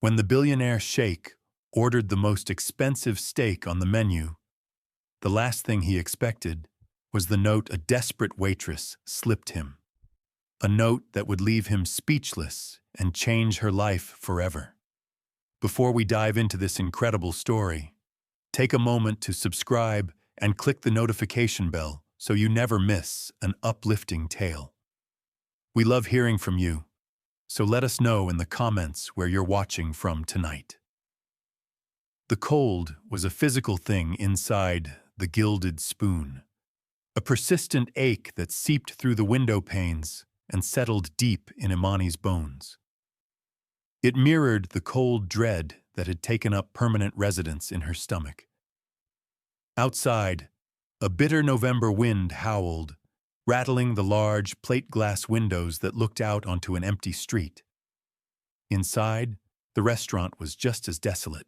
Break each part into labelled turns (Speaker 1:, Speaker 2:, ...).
Speaker 1: When the billionaire Sheikh ordered the most expensive steak on the menu, the last thing he expected was the note a desperate waitress slipped him. A note that would leave him speechless and change her life forever. Before we dive into this incredible story, take a moment to subscribe and click the notification bell so you never miss an uplifting tale. We love hearing from you, so let us know in the comments where you're watching from tonight. The cold was a physical thing inside the gilded spoon, a persistent ache that seeped through the window panes and settled deep in Imani's bones. It mirrored the cold dread that had taken up permanent residence in her stomach. Outside, a bitter November wind howled, rattling the large plate-glass windows that looked out onto an empty street. Inside, the restaurant was just as desolate.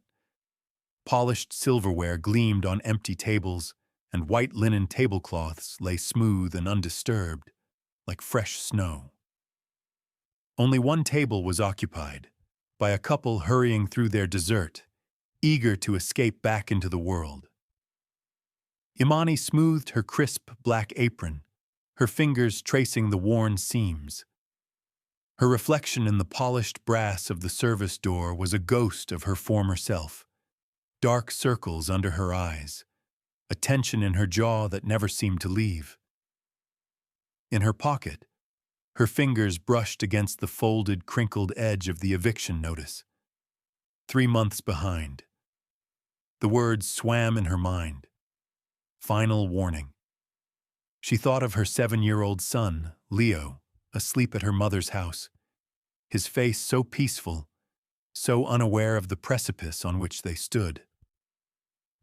Speaker 1: Polished silverware gleamed on empty tables, and white linen tablecloths lay smooth and undisturbed, like fresh snow. Only one table was occupied, by a couple hurrying through their dessert, eager to escape back into the world. Imani smoothed her crisp black apron, her fingers tracing the worn seams. Her reflection in the polished brass of the service door was a ghost of her former self, dark circles under her eyes, a tension in her jaw that never seemed to leave. In her pocket, her fingers brushed against the folded, crinkled edge of the eviction notice. 3 months behind. The words swam in her mind. Final warning. She thought of her 7-year-old son, Leo, asleep at her mother's house, his face so peaceful, so unaware of the precipice on which they stood.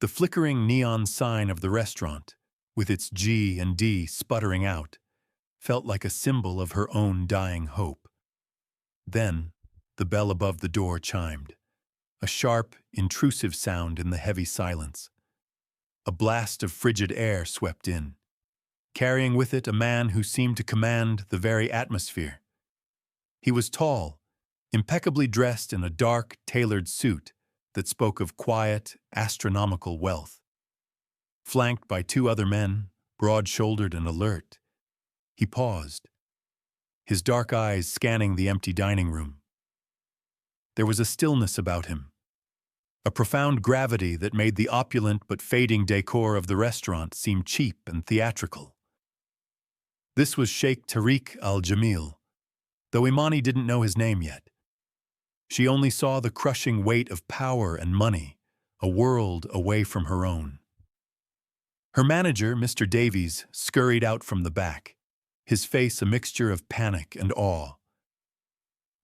Speaker 1: The flickering neon sign of the restaurant, with its G and D sputtering out, felt like a symbol of her own dying hope. Then, the bell above the door chimed, a sharp, intrusive sound in the heavy silence. A blast of frigid air swept in, carrying with it a man who seemed to command the very atmosphere. He was tall, impeccably dressed in a dark, tailored suit that spoke of quiet, astronomical wealth. Flanked by 2 other men, broad-shouldered and alert, he paused, his dark eyes scanning the empty dining room. There was a stillness about him, a profound gravity that made the opulent but fading decor of the restaurant seem cheap and theatrical. This was Sheikh Tariq al-Jamil, though Imani didn't know his name yet. She only saw the crushing weight of power and money, a world away from her own. Her manager, Mr. Davies, scurried out from the back, his face a mixture of panic and awe.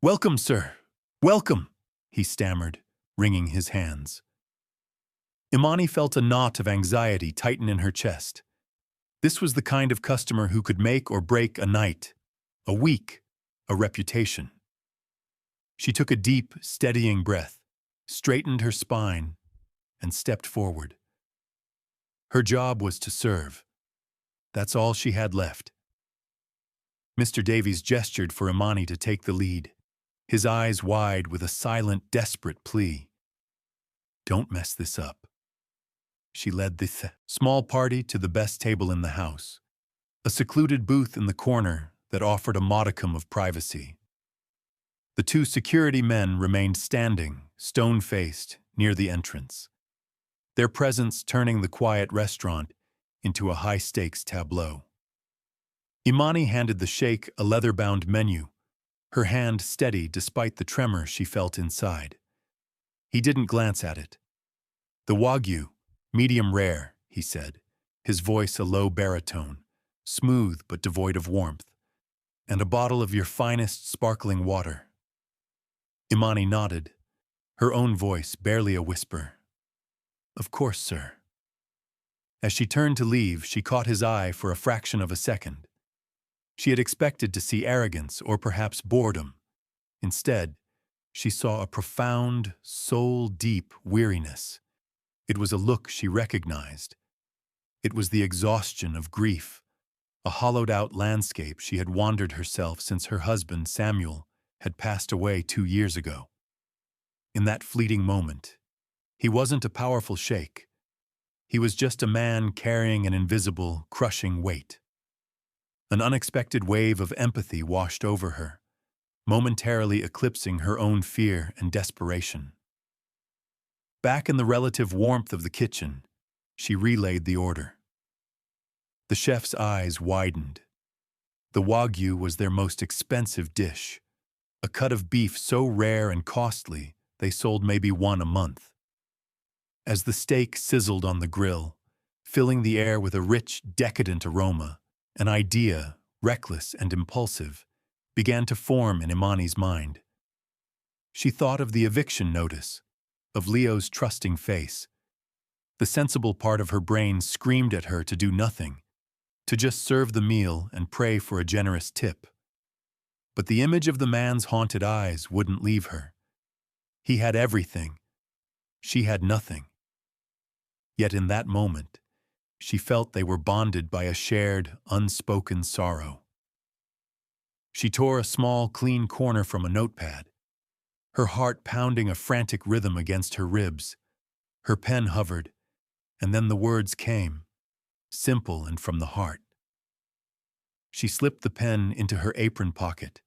Speaker 1: "Welcome, sir. Welcome," he stammered, wringing his hands. Imani felt a knot of anxiety tighten in her chest. This was the kind of customer who could make or break a night, a week, a reputation. She took a deep, steadying breath, straightened her spine, and stepped forward. Her job was to serve. That's all she had left. Mr. Davies gestured for Imani to take the lead, his eyes wide with a silent, desperate plea. "Don't mess this up." She led the small party to the best table in the house, a secluded booth in the corner that offered a modicum of privacy. The 2 security men remained standing, stone-faced, near the entrance, their presence turning the quiet restaurant into a high-stakes tableau. Imani handed the sheikh a leather-bound menu, her hand steady despite the tremor she felt inside. He didn't glance at it. "The Wagyu, medium rare," he said, his voice a low baritone, smooth but devoid of warmth, "and a bottle of your finest sparkling water." Imani nodded, her own voice barely a whisper. "Of course, sir." As she turned to leave, she caught his eye for a fraction of a second. She had expected to see arrogance or perhaps boredom. Instead, she saw a profound, soul-deep weariness. It was a look she recognized. It was the exhaustion of grief, a hollowed-out landscape she had wandered herself since her husband, Samuel, had passed away 2 years ago. in that fleeting moment. He wasn't a powerful sheikh. He was just a man carrying an invisible, crushing weight. An unexpected wave of empathy washed over her, momentarily eclipsing her own fear and desperation. Back in the relative warmth of the kitchen, she relayed the order. The chef's eyes widened. The Wagyu was their most expensive dish, a cut of beef so rare and costly they sold maybe one a month. As the steak sizzled on the grill, filling the air with a rich, decadent aroma, an idea, reckless and impulsive, began to form in Imani's mind. She thought of the eviction notice, of Leo's trusting face. The sensible part of her brain screamed at her to do nothing, to just serve the meal and pray for a generous tip. But the image of the man's haunted eyes wouldn't leave her. He had everything. She had nothing. Yet in that moment, she felt they were bonded by a shared, unspoken sorrow. She tore a small, clean corner from a notepad, her heart pounding a frantic rhythm against her ribs. Her pen hovered, and then the words came, simple and from the heart. She slipped the pen into her apron pocket,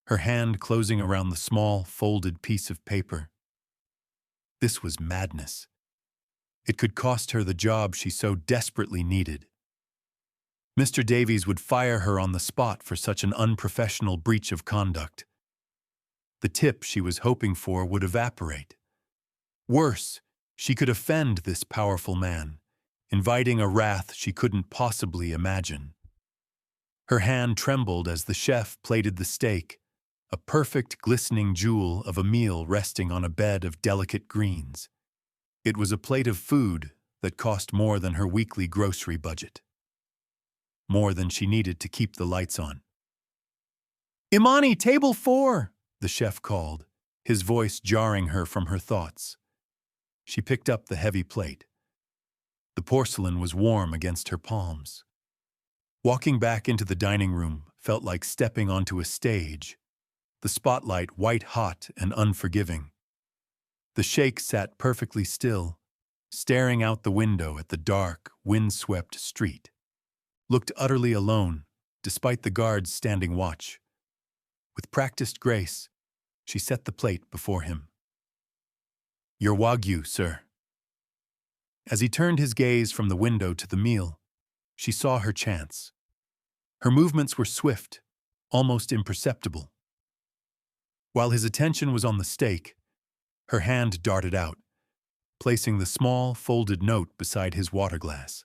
Speaker 1: her hand closing around the small, folded piece of paper. This was madness. It could cost her the job she so desperately needed. Mr. Davies would fire her on the spot for such an unprofessional breach of conduct. The tip she was hoping for would evaporate. Worse, she could offend this powerful man, inviting a wrath she couldn't possibly imagine. Her hand trembled as the chef plated the steak, a perfect glistening jewel of a meal resting on a bed of delicate greens. It was a plate of food that cost more than her weekly grocery budget. More than she needed to keep the lights on. "Imani, table 4!" the chef called, his voice jarring her from her thoughts. She picked up the heavy plate. The porcelain was warm against her palms. Walking back into the dining room felt like stepping onto a stage, the spotlight white-hot and unforgiving. The sheikh sat perfectly still, staring out the window at the dark, wind-swept street. Looked utterly alone, despite the guards standing watch. With practiced grace, she set the plate before him. "Your Wagyu, sir." As he turned his gaze from the window to the meal, she saw her chance. Her movements were swift, almost imperceptible. While his attention was on the steak, her hand darted out, placing the small, folded note beside his water glass.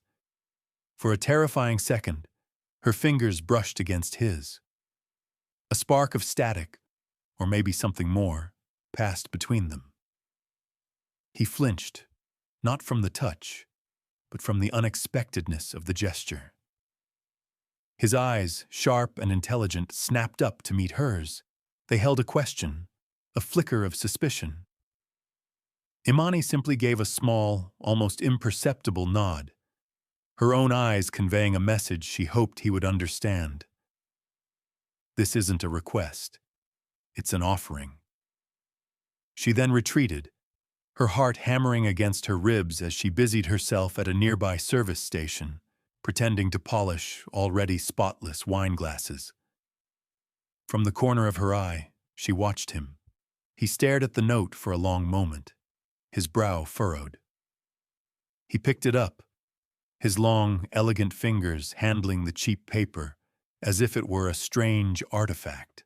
Speaker 1: For a terrifying second, her fingers brushed against his. A spark of static, or maybe something more, passed between them. He flinched, not from the touch, but from the unexpectedness of the gesture. His eyes, sharp and intelligent, snapped up to meet hers. They held a question, a flicker of suspicion. Imani simply gave a small, almost imperceptible nod, her own eyes conveying a message she hoped he would understand. This isn't a request. It's an offering. She then retreated, her heart hammering against her ribs as she busied herself at a nearby service station, pretending to polish already spotless wine glasses. From the corner of her eye, she watched him. He stared at the note for a long moment, his brow furrowed. He picked it up, his long, elegant fingers handling the cheap paper as if it were a strange artifact.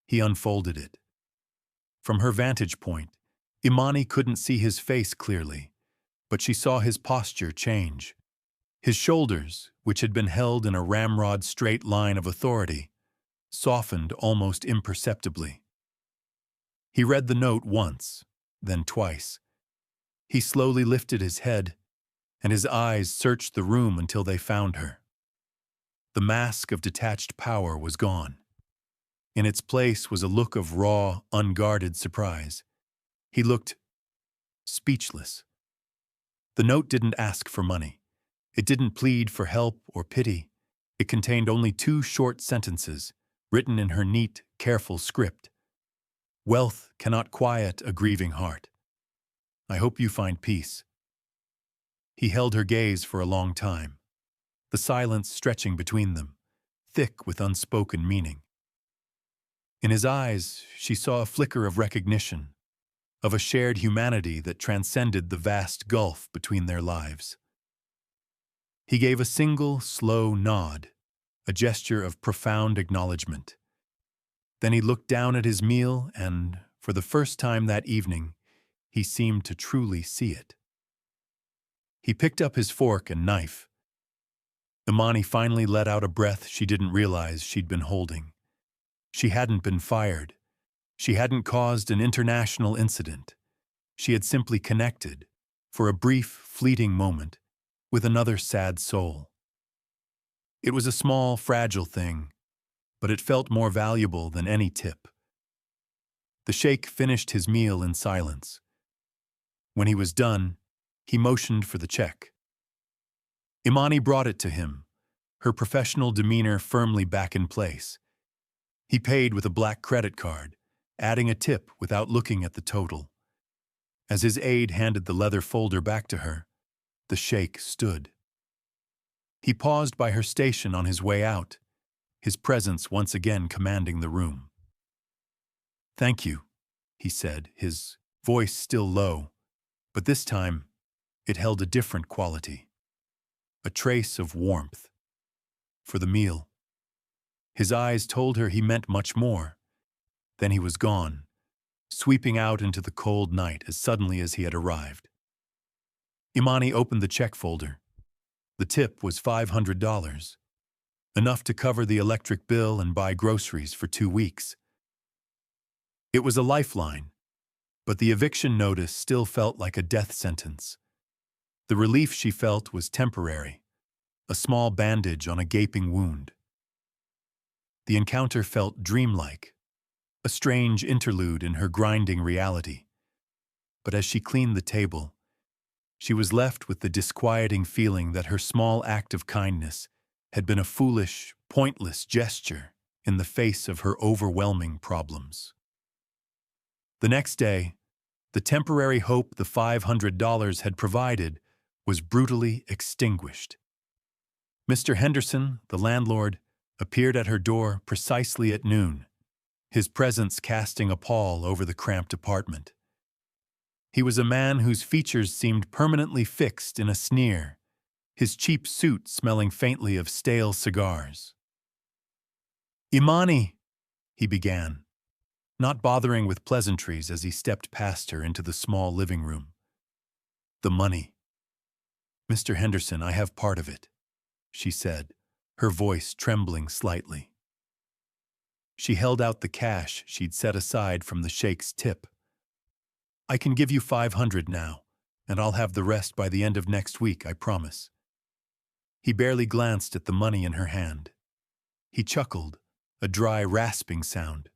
Speaker 1: He unfolded it. From her vantage point, Imani couldn't see his face clearly, but she saw his posture change. His shoulders, which had been held in a ramrod straight line of authority, softened almost imperceptibly. He read the note once, then twice. He slowly lifted his head, and his eyes searched the room until they found her. The mask of detached power was gone. In its place was a look of raw, unguarded surprise. He looked speechless. The note didn't ask for money. It didn't plead for help or pity. It contained only 2 short sentences, written in her neat, careful script. Wealth cannot quiet a grieving heart. I hope you find peace. He held her gaze for a long time, the silence stretching between them, thick with unspoken meaning. In his eyes, she saw a flicker of recognition, of a shared humanity that transcended the vast gulf between their lives. He gave a single, slow nod, a gesture of profound acknowledgement. Then he looked down at his meal and, for the first time that evening, he seemed to truly see it. He picked up his fork and knife. Imani finally let out a breath she didn't realize she'd been holding. She hadn't been fired. She hadn't caused an international incident. She had simply connected, for a brief, fleeting moment, with another sad soul. It was a small, fragile thing, but it felt more valuable than any tip. The sheikh finished his meal in silence. When he was done, he motioned for the check. Imani brought it to him, her professional demeanor firmly back in place. He paid with a black credit card, adding a tip without looking at the total. As his aide handed the leather folder back to her, the sheikh stood. He paused by her station on his way out, his presence once again commanding the room. "Thank you," he said, his voice still low, but this time it held a different quality, a trace of warmth. For the meal. His eyes told her he meant much more. Then he was gone, sweeping out into the cold night as suddenly as he had arrived. Imani opened the check folder. The tip was $500, enough to cover the electric bill and buy groceries for 2 weeks. It was a lifeline, but the eviction notice still felt like a death sentence. The relief she felt was temporary, a small bandage on a gaping wound. The encounter felt dreamlike, a strange interlude in her grinding reality. But as she cleaned the table, she was left with the disquieting feeling that her small act of kindness had been a foolish, pointless gesture in the face of her overwhelming problems. The next day, the temporary hope the $500 had provided was brutally extinguished. Mr. Henderson, the landlord, appeared at her door precisely at noon, his presence casting a pall over the cramped apartment. He was a man whose features seemed permanently fixed in a sneer, his cheap suit smelling faintly of stale cigars. "Imani," he began, not bothering with pleasantries as he stepped past her into the small living room. "The money. Mr. Henderson, I have part of it," she said, her voice trembling slightly. She held out the cash she'd set aside from the sheikh's tip. "I can give you $500 now, and I'll have the rest by the end of next week, I promise." He barely glanced at the money in her hand. He chuckled, a dry, rasping sound.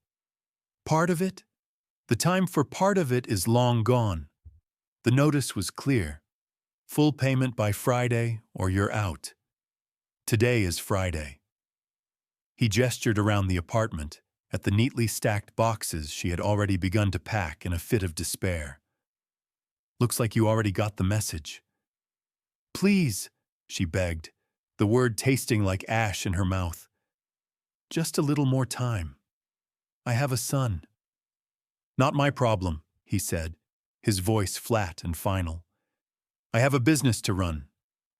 Speaker 1: "Part of it? The time for part of it is long gone." The notice was clear. Full payment by Friday or you're out. Today is Friday. He gestured around the apartment, at the neatly stacked boxes she had already begun to pack in a fit of despair. "Looks like you already got the message." "Please," she begged, the word tasting like ash in her mouth. "Just a little more time. I have a son." "Not my problem," he said, his voice flat and final. "I have a business to run,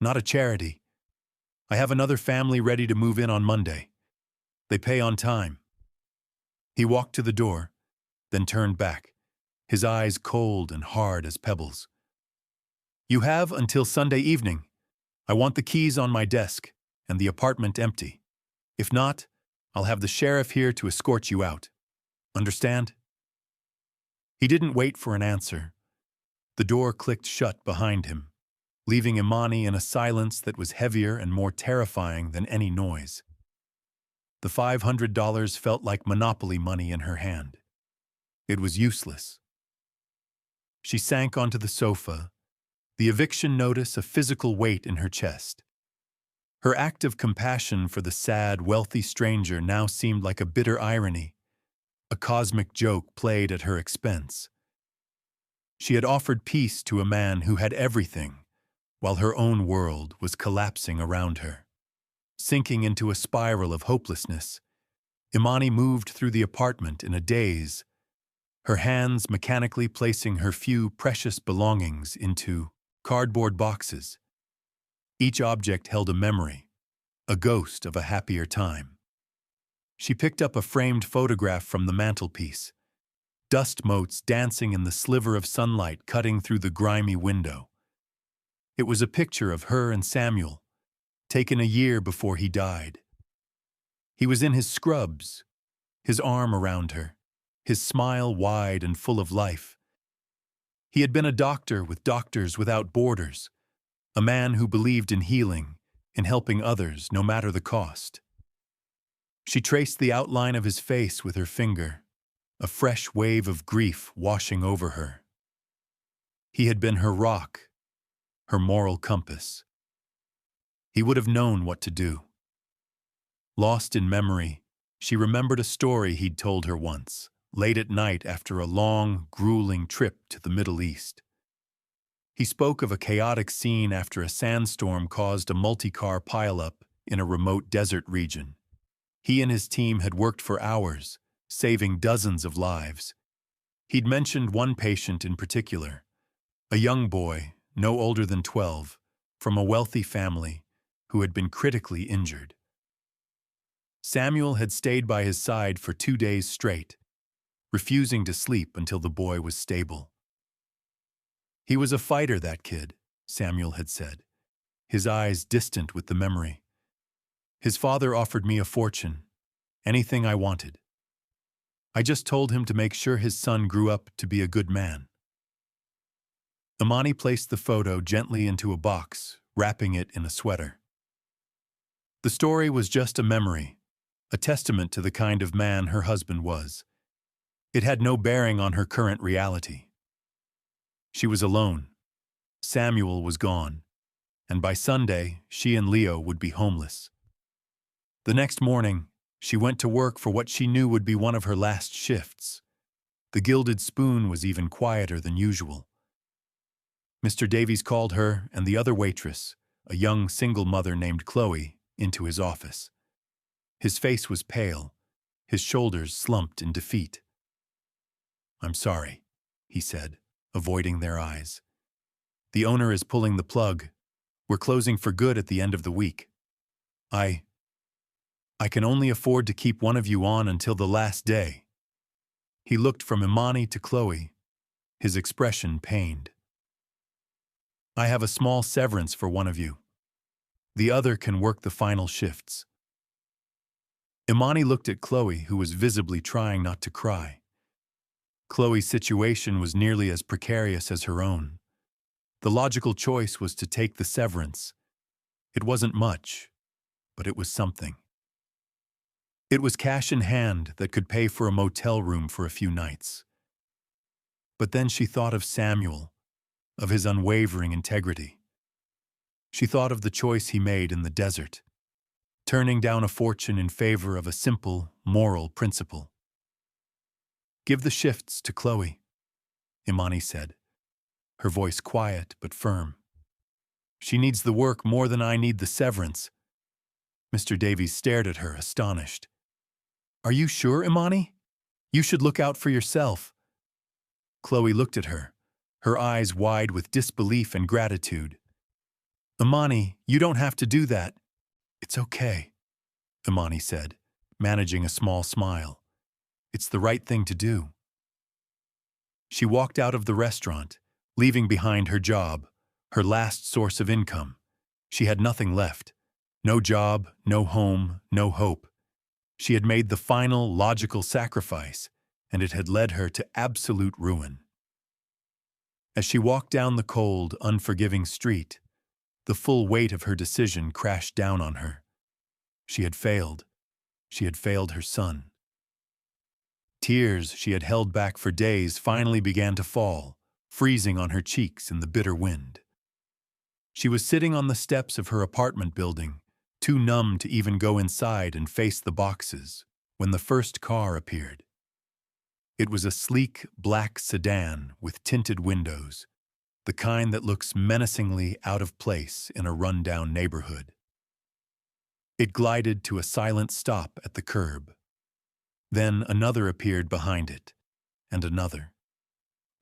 Speaker 1: not a charity. I have another family ready to move in on Monday. They pay on time." He walked to the door, then turned back, his eyes cold and hard as pebbles. "You have until Sunday evening. I want the keys on my desk and the apartment empty. If not, I'll have the sheriff here to escort you out. Understand?" He didn't wait for an answer. The door clicked shut behind him, leaving Imani in a silence that was heavier and more terrifying than any noise. The $500 felt like monopoly money in her hand. It was useless. She sank onto the sofa, the eviction notice a physical weight in her chest. Her act of compassion for the sad, wealthy stranger now seemed like a bitter irony, a cosmic joke played at her expense. She had offered peace to a man who had everything, while her own world was collapsing around her. Sinking into a spiral of hopelessness, Imani moved through the apartment in a daze, her hands mechanically placing her few precious belongings into cardboard boxes. Each object held a memory, a ghost of a happier time. She picked up a framed photograph from the mantelpiece, dust motes dancing in the sliver of sunlight cutting through the grimy window. It was a picture of her and Samuel, taken a year before he died. He was in his scrubs, his arm around her, his smile wide and full of life. He had been a doctor with Doctors Without Borders, a man who believed in healing, in helping others no matter the cost. She traced the outline of his face with her finger, a fresh wave of grief washing over her. He had been her rock, her moral compass. He would have known what to do. Lost in memory, she remembered a story he'd told her once, late at night after a long, grueling trip to the Middle East. He spoke of a chaotic scene after a sandstorm caused a multi-car pileup in a remote desert region. He and his team had worked for hours, saving dozens of lives. He'd mentioned one patient in particular, a young boy, no older than 12, from a wealthy family, who had been critically injured. Samuel had stayed by his side for 2 days straight, refusing to sleep until the boy was stable. He was a fighter, that kid, Samuel had said, his eyes distant with the memory. His father offered me a fortune, anything I wanted. I just told him to make sure his son grew up to be a good man. Imani placed the photo gently into a box, wrapping it in a sweater. The story was just a memory, a testament to the kind of man her husband was. It had no bearing on her current reality. She was alone. Samuel was gone, and by Sunday, she and Leo would be homeless. The next morning, she went to work for what she knew would be one of her last shifts. The Gilded Spoon was even quieter than usual. Mr. Davies called her and the other waitress, a young single mother named Chloe, into his office. His face was pale, his shoulders slumped in defeat. "I'm sorry," he said, avoiding their eyes. "The owner is pulling the plug. We're closing for good at the end of the week. I can only afford to keep one of you on until the last day." He looked from Imani to Chloe, his expression pained. "I have a small severance for one of you. The other can work the final shifts." Imani looked at Chloe, who was visibly trying not to cry. Chloe's situation was nearly as precarious as her own. The logical choice was to take the severance. It wasn't much, but it was something. It was cash in hand that could pay for a motel room for a few nights. But then she thought of Samuel, of his unwavering integrity. She thought of the choice he made in the desert, turning down a fortune in favor of a simple, moral principle. "Give the shifts to Chloe," Imani said, her voice quiet but firm. "She needs the work more than I need the severance." Mr. Davies stared at her, astonished. "Are you sure, Imani? You should look out for yourself." Chloe looked at her, her eyes wide with disbelief and gratitude. "Imani, you don't have to do that." "It's okay," Imani said, managing a small smile. "It's the right thing to do." She walked out of the restaurant, leaving behind her job, her last source of income. She had nothing left. No job, no home, no hope. She had made the final, logical sacrifice, and it had led her to absolute ruin. As she walked down the cold, unforgiving street, the full weight of her decision crashed down on her. She had failed. She had failed her son. Tears she had held back for days finally began to fall, freezing on her cheeks in the bitter wind. She was sitting on the steps of her apartment building, too numb to even go inside and face the boxes, when the first car appeared. It was a sleek black sedan with tinted windows, the kind that looks menacingly out of place in a rundown neighborhood. It glided to a silent stop at the curb. Then another appeared behind it, and another.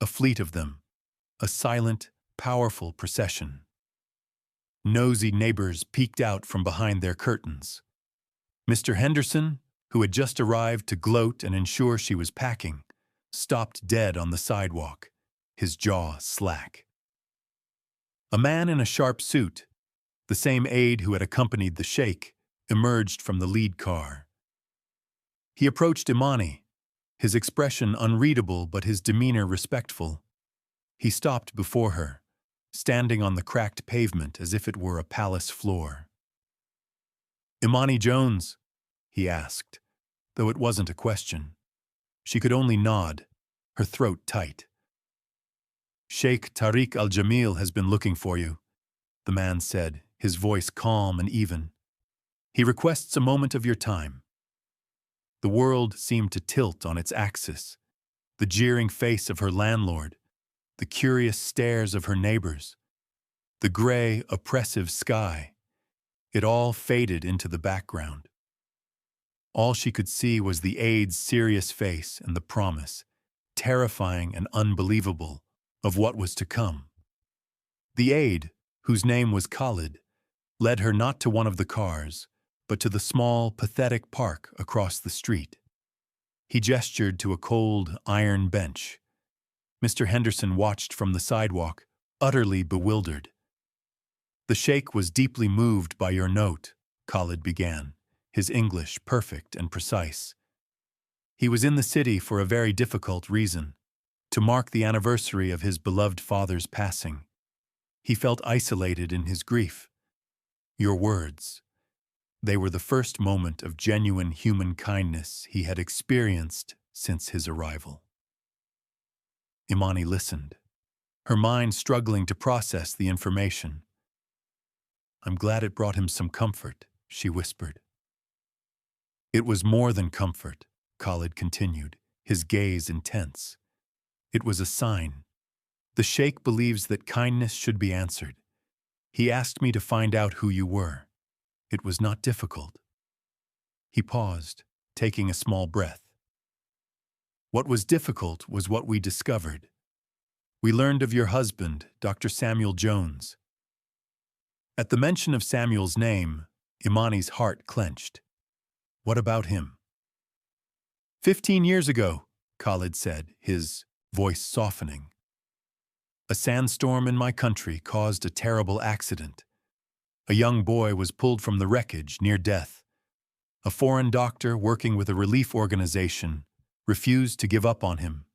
Speaker 1: A fleet of them, a silent, powerful procession. Nosy neighbors peeked out from behind their curtains. Mr. Henderson, who had just arrived to gloat and ensure she was packing, stopped dead on the sidewalk, his jaw slack. A man in a sharp suit, the same aide who had accompanied the sheikh, emerged from the lead car. He approached Imani, his expression unreadable but his demeanor respectful. He stopped before her, standing on the cracked pavement as if it were a palace floor. "Imani Jones?" he asked, though it wasn't a question. She could only nod, her throat tight. "Sheikh Tariq al-Jamil has been looking for you," the man said, his voice calm and even. "He requests a moment of your time." The world seemed to tilt on its axis. The jeering face of her landlord, the curious stares of her neighbors, the gray, oppressive sky. It all faded into the background. All she could see was the aide's serious face and the promise, terrifying and unbelievable, of what was to come. The aide, whose name was Khalid, led her not to one of the cars, but to the small, pathetic park across the street. He gestured to a cold, iron bench. Mr. Henderson watched from the sidewalk, utterly bewildered. "The sheikh was deeply moved by your note," Khalid began, his English perfect and precise. "He was in the city for a very difficult reason, to mark the anniversary of his beloved father's passing. He felt isolated in his grief. Your words, they were the first moment of genuine human kindness he had experienced since his arrival." Imani listened, her mind struggling to process the information. "I'm glad it brought him some comfort," she whispered. "It was more than comfort," Khalid continued, his gaze intense. "It was a sign. The sheikh believes that kindness should be answered. He asked me to find out who you were. It was not difficult." He paused, taking a small breath. "What was difficult was what we discovered. We learned of your husband, Dr. Samuel Jones." At the mention of Samuel's name, Imani's heart clenched. "What about him?" 15 years ago, Khalid said, his voice softening. "A sandstorm in my country caused a terrible accident. A young boy was pulled from the wreckage near death. A foreign doctor working with a relief organization refused to give up on him.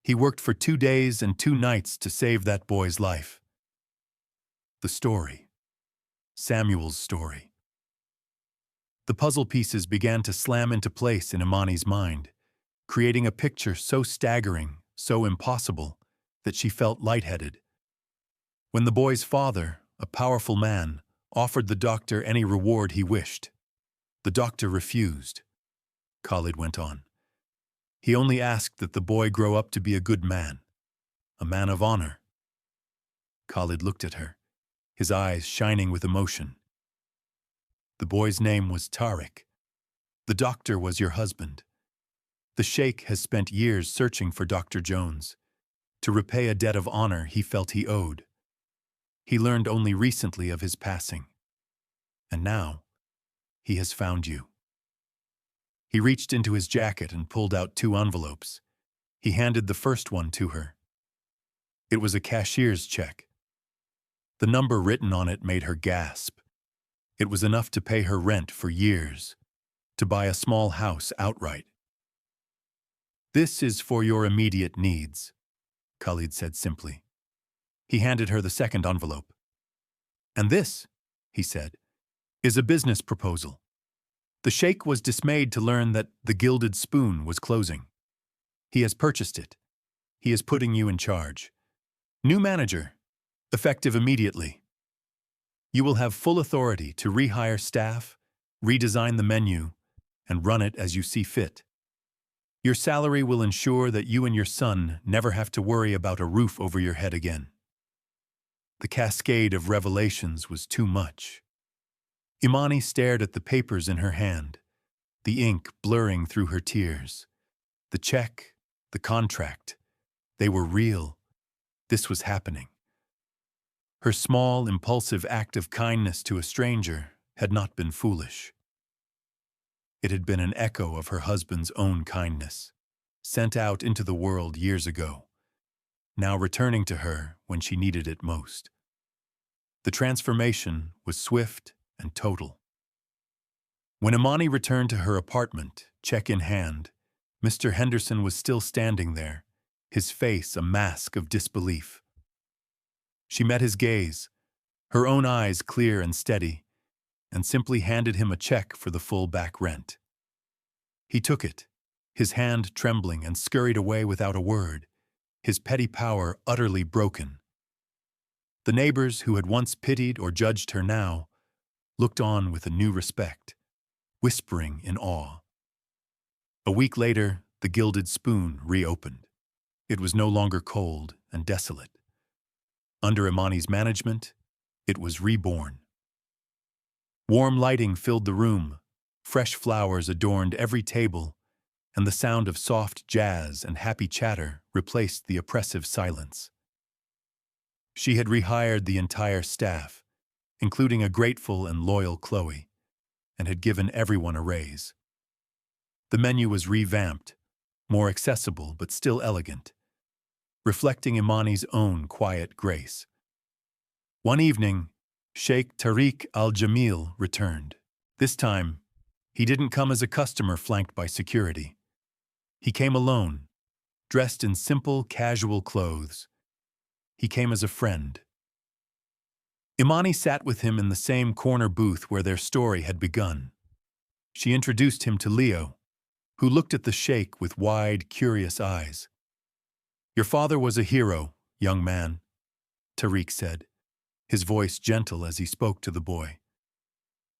Speaker 1: He worked for 2 days and 2 nights to save that boy's life." The story. Samuel's story. The puzzle pieces began to slam into place in Imani's mind, creating a picture so staggering, so impossible, that she felt lightheaded. When the boy's father, a powerful man, offered the doctor any reward he wished, the doctor refused. Khalid went on. He only asked that the boy grow up to be a good man, a man of honor. Khalid looked at her, his eyes shining with emotion. "The boy's name was Tariq. The doctor was your husband. The sheikh has spent years searching for Dr. Jones, to repay a debt of honor he felt he owed. He learned only recently of his passing. And now, he has found you." He reached into his jacket and pulled out 2 envelopes. He handed the first one to her. It was a cashier's check. The number written on it made her gasp. It was enough to pay her rent for years, to buy a small house outright. "This is for your immediate needs," Khalid said simply. He handed her the second envelope. "And this," he said, "is a business proposal. The sheikh was dismayed to learn that the Gilded Spoon was closing. He has purchased it. He is putting you in charge. New manager, effective immediately. You will have full authority to rehire staff, redesign the menu, and run it as you see fit. Your salary will ensure that you and your son never have to worry about a roof over your head again. The cascade of revelations was too much. Imani stared at the papers in her hand, the ink blurring through her tears. The check, the contract, they were real. This was happening. Her small, impulsive act of kindness to a stranger had not been foolish. It had been an echo of her husband's own kindness, sent out into the world years ago, now returning to her when she needed it most. The transformation was swift and total. When Imani returned to her apartment, check in hand, Mr. Henderson was still standing there, his face a mask of disbelief. She met his gaze, her own eyes clear and steady, and simply handed him a check for the full back rent. He took it, his hand trembling, and scurried away without a word, his petty power utterly broken. The neighbors who had once pitied or judged her now looked on with a new respect, whispering in awe. A week later, the Gilded Spoon reopened. It was no longer cold and desolate. Under Imani's management, it was reborn. Warm lighting filled the room, fresh flowers adorned every table, and the sound of soft jazz and happy chatter replaced the oppressive silence. She had rehired the entire staff, including a grateful and loyal Chloe, and had given everyone a raise. The menu was revamped, more accessible but still elegant, reflecting Imani's own quiet grace. One evening, Sheikh Tariq al-Jamil returned. This time, he didn't come as a customer flanked by security. He came alone, dressed in simple, casual clothes. He came as a friend. Imani sat with him in the same corner booth where their story had begun. She introduced him to Leo, who looked at the sheikh with wide, curious eyes. "Your father was a hero, young man," Tariq said, his voice gentle as he spoke to the boy.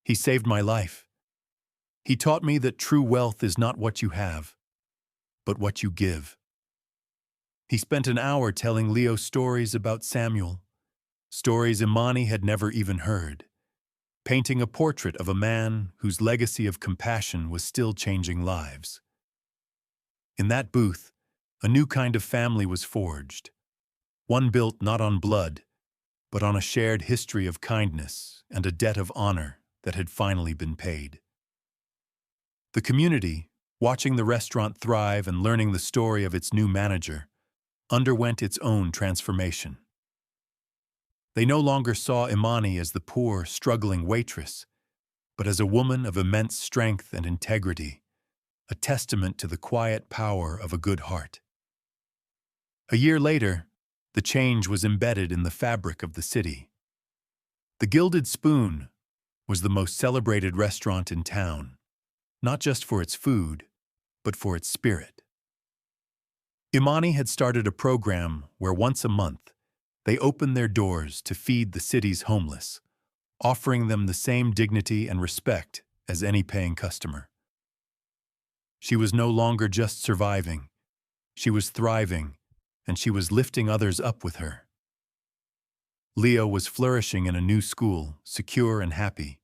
Speaker 1: "He saved my life. He taught me that true wealth is not what you have, but what you give." He spent an hour telling Leo stories about Samuel, stories Imani had never even heard, painting a portrait of a man whose legacy of compassion was still changing lives. In that booth, a new kind of family was forged, one built not on blood, but on a shared history of kindness and a debt of honor that had finally been paid. The community, watching the restaurant thrive and learning the story of its new manager, underwent its own transformation. They no longer saw Imani as the poor, struggling waitress, but as a woman of immense strength and integrity, a testament to the quiet power of a good heart. A year later, the change was embedded in the fabric of the city. The Gilded Spoon was the most celebrated restaurant in town, not just for its food, but for its spirit. Imani had started a program where once a month, they opened their doors to feed the city's homeless, offering them the same dignity and respect as any paying customer. She was no longer just surviving, she was thriving, and she was lifting others up with her. Leo was flourishing in a new school, secure and happy.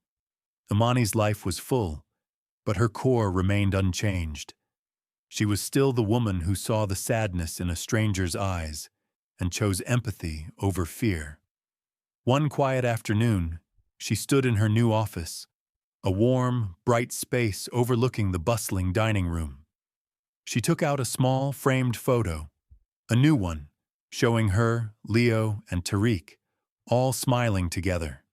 Speaker 1: Imani's life was full, but her core remained unchanged. She was still the woman who saw the sadness in a stranger's eyes and chose empathy over fear. One quiet afternoon, she stood in her new office, a warm, bright space overlooking the bustling dining room. She took out a small, framed photo, a new one, showing her, Leo, and Tariq, all smiling together.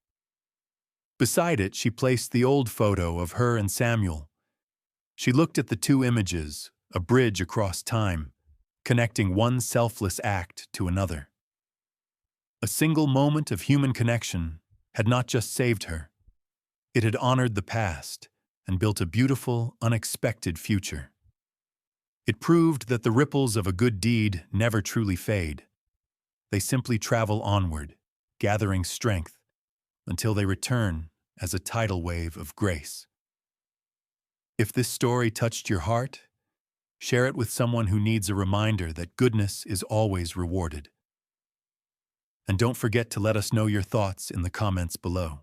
Speaker 1: Beside it, she placed the old photo of her and Samuel. She looked at the two images, a bridge across time, connecting one selfless act to another. A single moment of human connection had not just saved her. It had honored the past and built a beautiful, unexpected future. It proved that the ripples of a good deed never truly fade. They simply travel onward, gathering strength, until they return as a tidal wave of grace. If this story touched your heart, Share it with someone who needs a reminder that goodness is always rewarded. And don't forget to let us know your thoughts in the comments below.